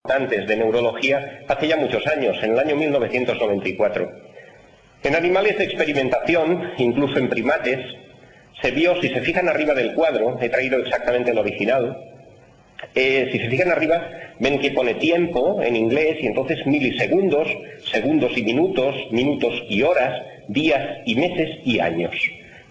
importantes de neurología hace ya muchos años, en el año 1994. En animales de experimentación, incluso en primates, se vio, si se fijan arriba del cuadro, he traído exactamente el original, si se fijan arriba, ven que pone tiempo en inglés y entonces milisegundos, segundos y minutos, minutos y horas, días y meses y años.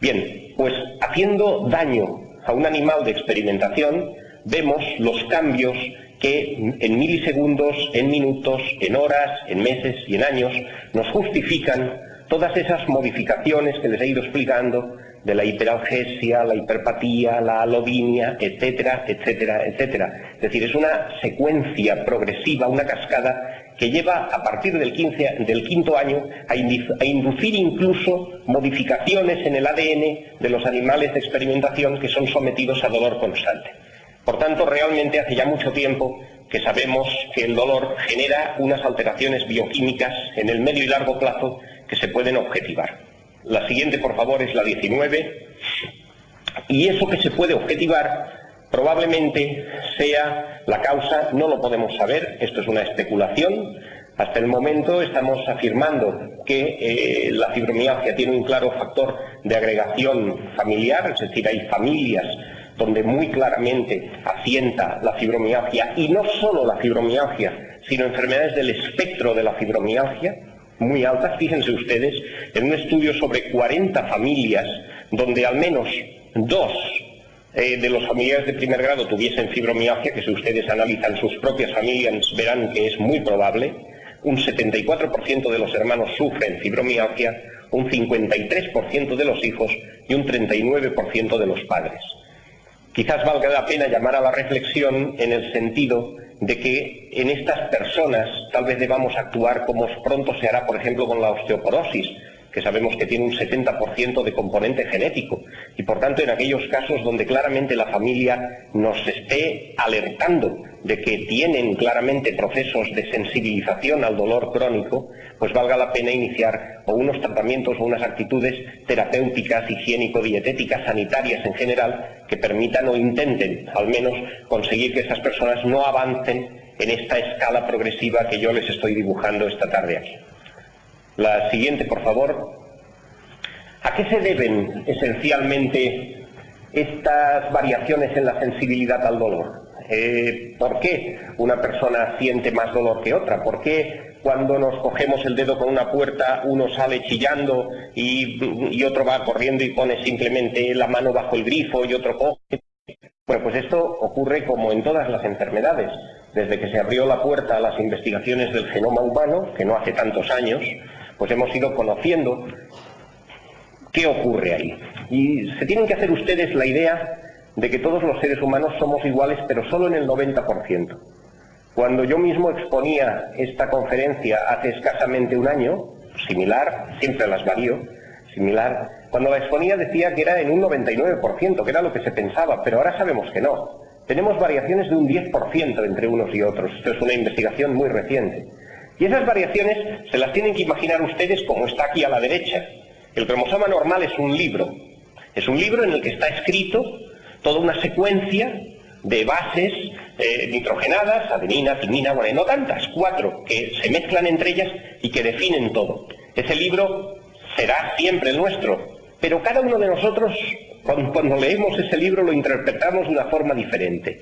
Bien, pues haciendo daño a un animal de experimentación, vemos los cambios que en milisegundos, en minutos, en horas, en meses y en años nos justifican todas esas modificaciones que les he ido explicando de la hiperalgesia, la hiperpatía, la alovinia, etcétera, etcétera, etcétera. Es decir, es una secuencia progresiva, una cascada que lleva a partir del quinto año a inducir incluso modificaciones en el ADN de los animales de experimentación que son sometidos a dolor constante. Por tanto, realmente hace ya mucho tiempo que sabemos que el dolor genera unas alteraciones bioquímicas en el medio y largo plazo que se pueden objetivar. La siguiente, por favor, es la 19. Y eso que se puede objetivar probablemente sea la causa, no lo podemos saber, esto es una especulación. Hasta el momento estamos afirmando que la fibromialgia tiene un claro factor de agregación familiar, es decir, hay familias donde muy claramente asienta la fibromialgia, y no solo la fibromialgia, sino enfermedades del espectro de la fibromialgia, muy altas. Fíjense ustedes, en un estudio sobre 40 familias, donde al menos 2 de los familiares de primer grado tuviesen fibromialgia, que si ustedes analizan sus propias familias verán que es muy probable, un 74% de los hermanos sufren fibromialgia, un 53% de los hijos y un 39% de los padres. Quizás valga la pena llamar a la reflexión en el sentido de que en estas personas tal vez debamos actuar como pronto se hará, por ejemplo, con la osteoporosis, que sabemos que tiene un 70% de componente genético, y por tanto en aquellos casos donde claramente la familia nos esté alertando de que tienen claramente procesos de sensibilización al dolor crónico, pues valga la pena iniciar o unos tratamientos o unas actitudes terapéuticas, higiénico-dietéticas, sanitarias en general, que permitan o intenten al menos conseguir que esas personas no avancen en esta escala progresiva que yo les estoy dibujando esta tarde aquí. La siguiente, por favor. ¿A qué se deben esencialmente estas variaciones en la sensibilidad al dolor? ¿Por qué una persona siente más dolor que otra? ¿Por qué cuando nos cogemos el dedo con una puerta uno sale chillando y otro va corriendo y pone simplemente la mano bajo el grifo y otro coge? Bueno, pues esto ocurre como en todas las enfermedades. Desde que se abrió la puerta a las investigaciones del genoma humano, que no hace tantos años, pues hemos ido conociendo qué ocurre ahí. Y se tienen que hacer ustedes la idea de que todos los seres humanos somos iguales, pero solo en el 90%. Cuando yo mismo exponía esta conferencia hace escasamente un año, similar, siempre las varío, similar, cuando la exponía decía que era en un 99%, que era lo que se pensaba, pero ahora sabemos que no. Tenemos variaciones de un 10% entre unos y otros. Esto es una investigación muy reciente. Y esas variaciones se las tienen que imaginar ustedes como está aquí a la derecha. El cromosoma normal es un libro. Es un libro en el que está escrito toda una secuencia de bases nitrogenadas, adenina, timina, bueno, no tantas, 4, que se mezclan entre ellas y que definen todo. Ese libro será siempre el nuestro, pero cada uno de nosotros, cuando leemos ese libro, lo interpretamos de una forma diferente.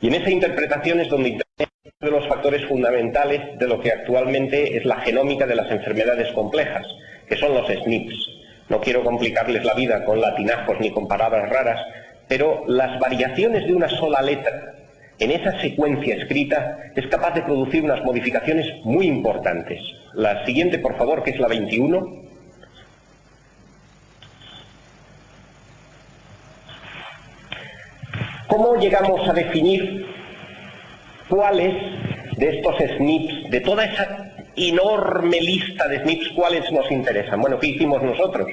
Y en esa interpretación es donde interviene uno de los factores fundamentales de lo que actualmente es la genómica de las enfermedades complejas, que son los SNPs. No quiero complicarles la vida con latinajos ni con palabras raras, pero las variaciones de una sola letra en esa secuencia escrita es capaz de producir unas modificaciones muy importantes. La siguiente, por favor, que es la 21. ¿Cómo llegamos a definir cuáles de estos SNPs, de toda esa enorme lista de SNPs, cuáles nos interesan? Bueno, ¿qué hicimos nosotros?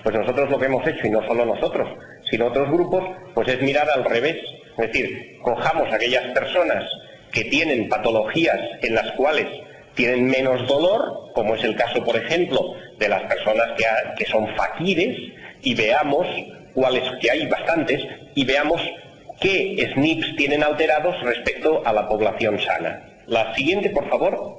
Pues nosotros lo que hemos hecho, y no solo nosotros, sino otros grupos, pues es mirar al revés. Es decir, cojamos a aquellas personas que tienen patologías en las cuales tienen menos dolor, como es el caso, por ejemplo, de las personas que son faquires, y veamos cuáles, que hay bastantes, y veamos qué SNPs tienen alterados respecto a la población sana. La siguiente, por favor.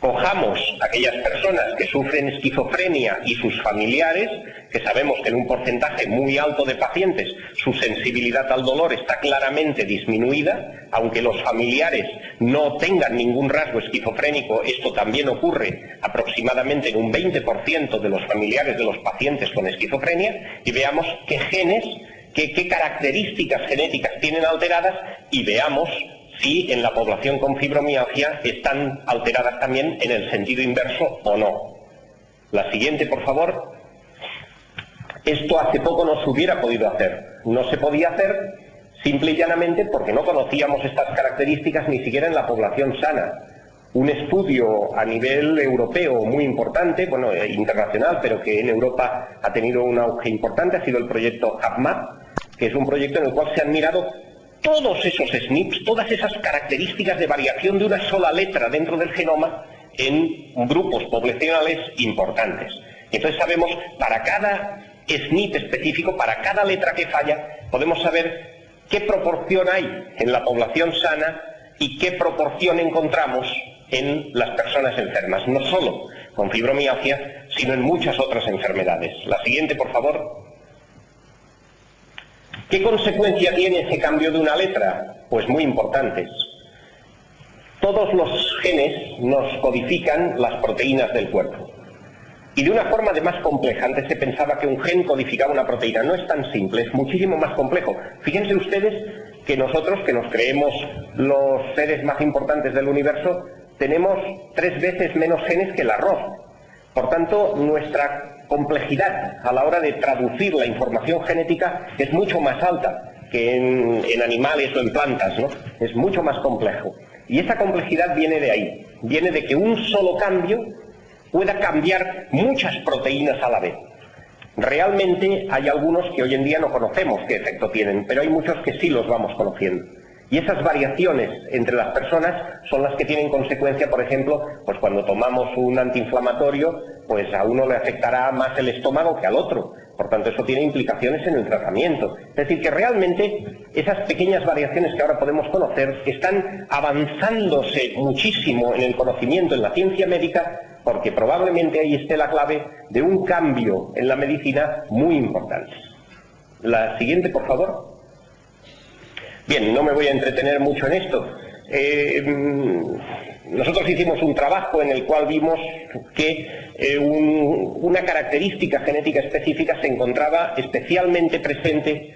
Cojamos a aquellas personas que sufren esquizofrenia y sus familiares, que sabemos que en un porcentaje muy alto de pacientes su sensibilidad al dolor está claramente disminuida, aunque los familiares no tengan ningún rasgo esquizofrénico, esto también ocurre aproximadamente en un 20% de los familiares de los pacientes con esquizofrenia, y veamos qué genes, qué características genéticas tienen alteradas, y veamos si en la población con fibromialgia están alteradas también en el sentido inverso o no. La siguiente, por favor. Esto hace poco no se hubiera podido hacer. No se podía hacer simple y llanamente porque no conocíamos estas características ni siquiera en la población sana. Un estudio a nivel europeo muy importante, bueno, internacional, pero que en Europa ha tenido un auge importante, ha sido el proyecto HapMap, que es un proyecto en el cual se han mirado todos esos SNPs, todas esas características de variación de una sola letra dentro del genoma en grupos poblacionales importantes. Entonces sabemos, para cada SNP específico, para cada letra que falla, podemos saber qué proporción hay en la población sana y qué proporción encontramos en las personas enfermas, no solo con fibromialgia, sino en muchas otras enfermedades. La siguiente, por favor. ¿Qué consecuencia tiene ese cambio de una letra? Pues muy importantes. Todos los genes nos codifican las proteínas del cuerpo. Y de una forma además compleja. Antes se pensaba que un gen codificaba una proteína. No es tan simple, es muchísimo más complejo. Fíjense ustedes que nosotros, que nos creemos los seres más importantes del universo, tenemos 3 veces menos genes que el arroz. Por tanto, nuestra complejidad a la hora de traducir la información genética es mucho más alta que en animales o en plantas, ¿no? Es mucho más complejo. Y esa complejidad viene de ahí. Viene de que un solo cambio pueda cambiar muchas proteínas a la vez. Realmente hay algunos que hoy en día no conocemos qué efecto tienen, pero hay muchos que sí los vamos conociendo. Y esas variaciones entre las personas son las que tienen consecuencia, por ejemplo, pues cuando tomamos un antiinflamatorio, pues a uno le afectará más el estómago que al otro. Por tanto, eso tiene implicaciones en el tratamiento. Es decir, que realmente esas pequeñas variaciones que ahora podemos conocer están avanzándose muchísimo en el conocimiento, en la ciencia médica, porque probablemente ahí esté la clave de un cambio en la medicina muy importante. La siguiente, por favor. Bien, no me voy a entretener mucho en esto. Nosotros hicimos un trabajo en el cual vimos que una característica genética específica se encontraba especialmente presente